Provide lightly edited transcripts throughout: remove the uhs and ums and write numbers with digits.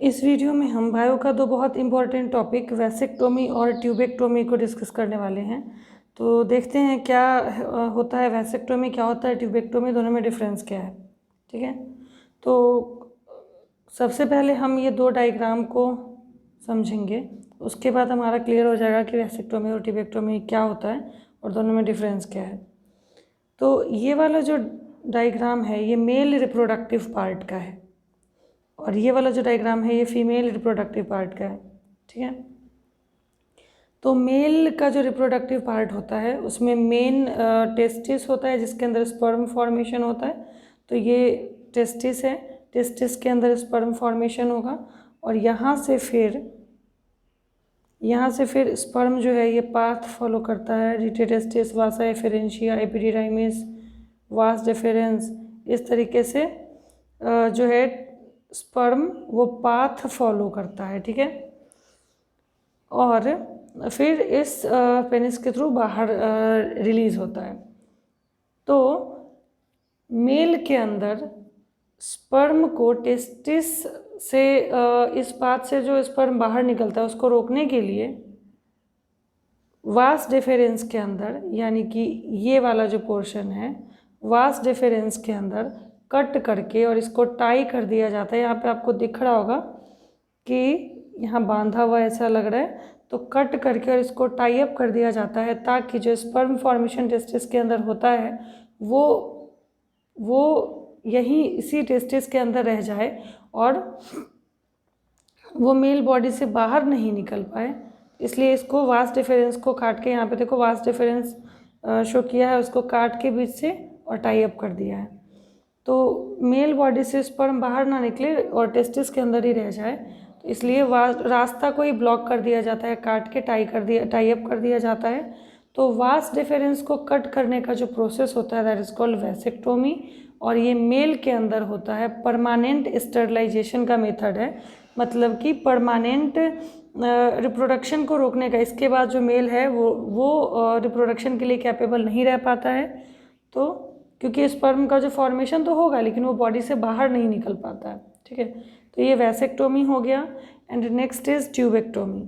इस वीडियो में हम बायो का दो बहुत इम्पॉर्टेंट टॉपिक वैसेक्टोमी और ट्यूबेक्टोमी को डिस्कस करने वाले हैं। तो देखते हैं क्या होता है वैसेक्टोमी, क्या होता है ट्यूबेक्टोमी, दोनों में डिफरेंस क्या है। ठीक है, तो सबसे पहले हम ये दो डायग्राम को समझेंगे, उसके बाद हमारा क्लियर हो जाएगा कि वैसेक्टोमी और ट्यूबेक्टोमी क्या होता है और दोनों में डिफरेंस क्या है। तो ये वाला जो डायग्राम है ये मेल रिप्रोडक्टिव पार्ट का है और ये वाला जो डायग्राम है ये फीमेल रिप्रोडक्टिव पार्ट का है। ठीक है, तो मेल का जो रिप्रोडक्टिव पार्ट होता है उसमें मेन टेस्टिस होता है जिसके अंदर स्पर्म फॉर्मेशन होता है। तो ये टेस्टिस है, टेस्टिस के अंदर स्पर्म फॉर्मेशन होगा और यहाँ से फिर स्पर्म जो है ये पाथ फॉलो करता है, रिटेटेस्टिस, वासा एफेरेंशिया, एपिडिडाइमिस, वास डेफेरेंस, इस तरीके से जो है स्पर्म वो पाथ फॉलो करता है। ठीक है, और फिर इस पेनिस के थ्रू बाहर रिलीज होता है। तो मेल के अंदर स्पर्म को टेस्टिस से इस पाथ से जो स्पर्म बाहर निकलता है उसको रोकने के लिए वास डेफेरेंस के अंदर, यानी कि ये वाला जो पोर्शन है वास डेफेरेंस के अंदर कट करके और इसको टाई कर दिया जाता है। यहाँ पे आपको दिख रहा होगा कि यहाँ बांधा हुआ ऐसा लग रहा है, तो कट करके और इसको टाई अप कर दिया जाता है ताकि जो स्पर्म फॉर्मेशन टेस्टिस के अंदर होता है वो यहीं इसी टेस्टिस के अंदर रह जाए और वो मेल बॉडी से बाहर नहीं निकल पाए। इसलिए इसको वास डिफरेंस को काट के, यहाँ पे देखो वास डिफरेंस शो किया है, उसको काट के बीच से और टाई अप कर दिया है। तो मेल बॉडी से स्पर्म बाहर ना निकले और टेस्टिस के अंदर ही रह जाए, तो इसलिए रास्ता को ही ब्लॉक कर दिया जाता है, काट के टाई अप कर दिया जाता है। तो वास डिफरेंस को कट करने का जो प्रोसेस होता है दैट इज कॉल्ड वैसेक्टोमी, और ये मेल के अंदर होता है। परमानेंट स्टरलाइजेशन का मेथड है, मतलब कि परमानेंट रिप्रोडक्शन को रोकने का। इसके बाद जो मेल है वो रिप्रोडक्शन के लिए कैपेबल नहीं रह पाता है, तो क्योंकि स्पर्म का जो फॉर्मेशन तो होगा लेकिन वो बॉडी से बाहर नहीं निकल पाता है। ठीक है, तो ये वैसेक्टोमी हो गया। And next is tubectomy.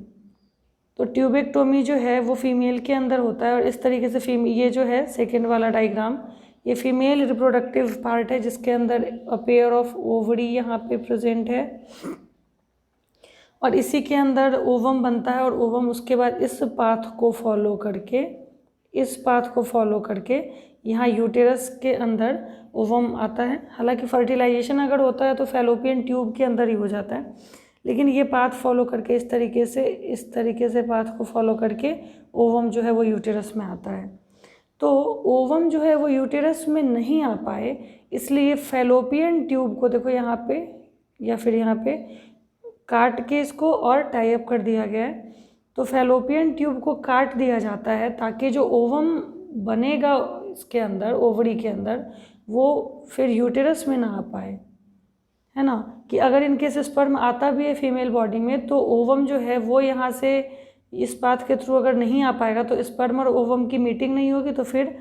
तो ट्यूबेक्टोमी जो है वो फीमेल के अंदर होता है और इस तरीके से ये जो है सेकेंड वाला डायग्राम, ये फीमेल रिप्रोडक्टिव पार्ट है जिसके अंदर अ पेयर ऑफ ओवरी यहाँ पे प्रेजेंट है और इसी के अंदर ओवम बनता है और ओवम उसके बाद इस पाथ को फॉलो करके यहाँ यूटेरस के अंदर ओवम आता है। हालांकि फर्टिलाइजेशन अगर होता है तो फैलोपियन ट्यूब के अंदर ही हो जाता है, लेकिन ये पाथ फॉलो करके इस तरीके से पाथ को फॉलो करके ओवम जो है वो यूटेरस में आता है। तो ओवम जो है वो यूटेरस में नहीं आ पाए, इसलिए फैलोपियन ट्यूब को देखो यहाँ पे या फिर यहाँ पे काट के इसको और टाई अप कर दिया गया है। तो फैलोपियन ट्यूब को काट दिया जाता है ताकि जो ओवम बनेगा इसके अंदर, ओवरी के अंदर, वो फिर यूटेरस में ना आ पाए, है ना। कि अगर इनके स्पर्म आता भी है फीमेल बॉडी में तो ओवम जो है वो यहाँ से इस पाथ के थ्रू अगर नहीं आ पाएगा तो स्पर्म और ओवम की मीटिंग नहीं होगी, तो फिर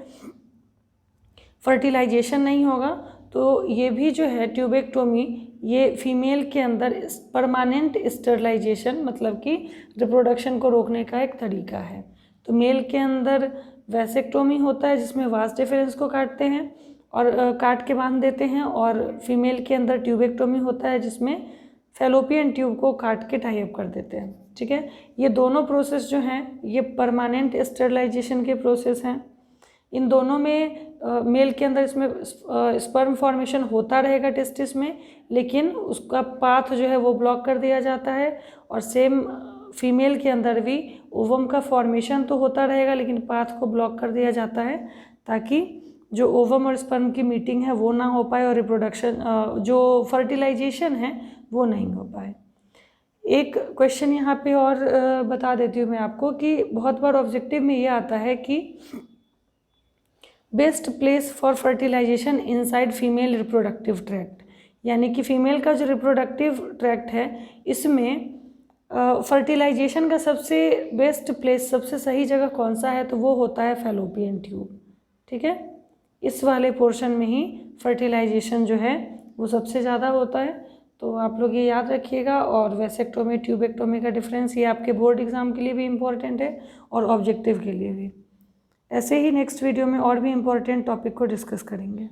फर्टिलाइजेशन नहीं होगा। तो ये भी जो है ट्यूबेक्टोमी, ये फीमेल के अंदर परमानेंट स्टरलाइजेशन, मतलब कि रिप्रोडक्शन को रोकने का एक तरीका है। तो मेल के अंदर वैसेक्टोमी होता है जिसमें वास डिफरेंस को काटते हैं और काट के बांध देते हैं, और फीमेल के अंदर ट्यूबेक्टोमी होता है जिसमें फैलोपियन ट्यूब को काट के टाई अप कर देते हैं। ठीक है, ये दोनों प्रोसेस जो हैं ये परमानेंट स्टरलाइजेशन के प्रोसेस हैं। इन दोनों में मेल के अंदर इसमें स्पर्म फॉर्मेशन होता रहेगा टेस्टिस में, लेकिन उसका पाथ जो है वो ब्लॉक कर दिया जाता है, और सेम फीमेल के अंदर भी ओवम का फॉर्मेशन तो होता रहेगा लेकिन पाथ को ब्लॉक कर दिया जाता है ताकि जो ओवम और स्पर्म की मीटिंग है वो ना हो पाए और रिप्रोडक्शन जो फर्टिलाइजेशन है वो नहीं हो पाए। एक क्वेश्चन यहाँ पे और बता देती हूँ मैं आपको कि बहुत बार ऑब्जेक्टिव में ये आता है कि best place for fertilization inside female reproductive tract, यानी कि फीमेल का जो रिप्रोडक्टिव ट्रैक्ट है इसमें फर्टिलाइजेशन का सबसे बेस्ट प्लेस, सबसे सही जगह कौन सा है, तो वो होता है फैलोपियन ट्यूब। ठीक है, इस वाले पोर्शन में ही फर्टिलाइजेशन जो है वो सबसे ज़्यादा होता है। तो आप लोग ये याद रखिएगा। और वैसेक्टोमी ट्यूबेक्टोमी का डिफरेंस, ये आपके बोर्ड एग्ज़ाम के लिए भी इम्पॉर्टेंट है और ऑब्जेक्टिव के लिए भी। ऐसे ही नेक्स्ट वीडियो में और भी इम्पॉर्टेंट टॉपिक को डिस्कस करेंगे।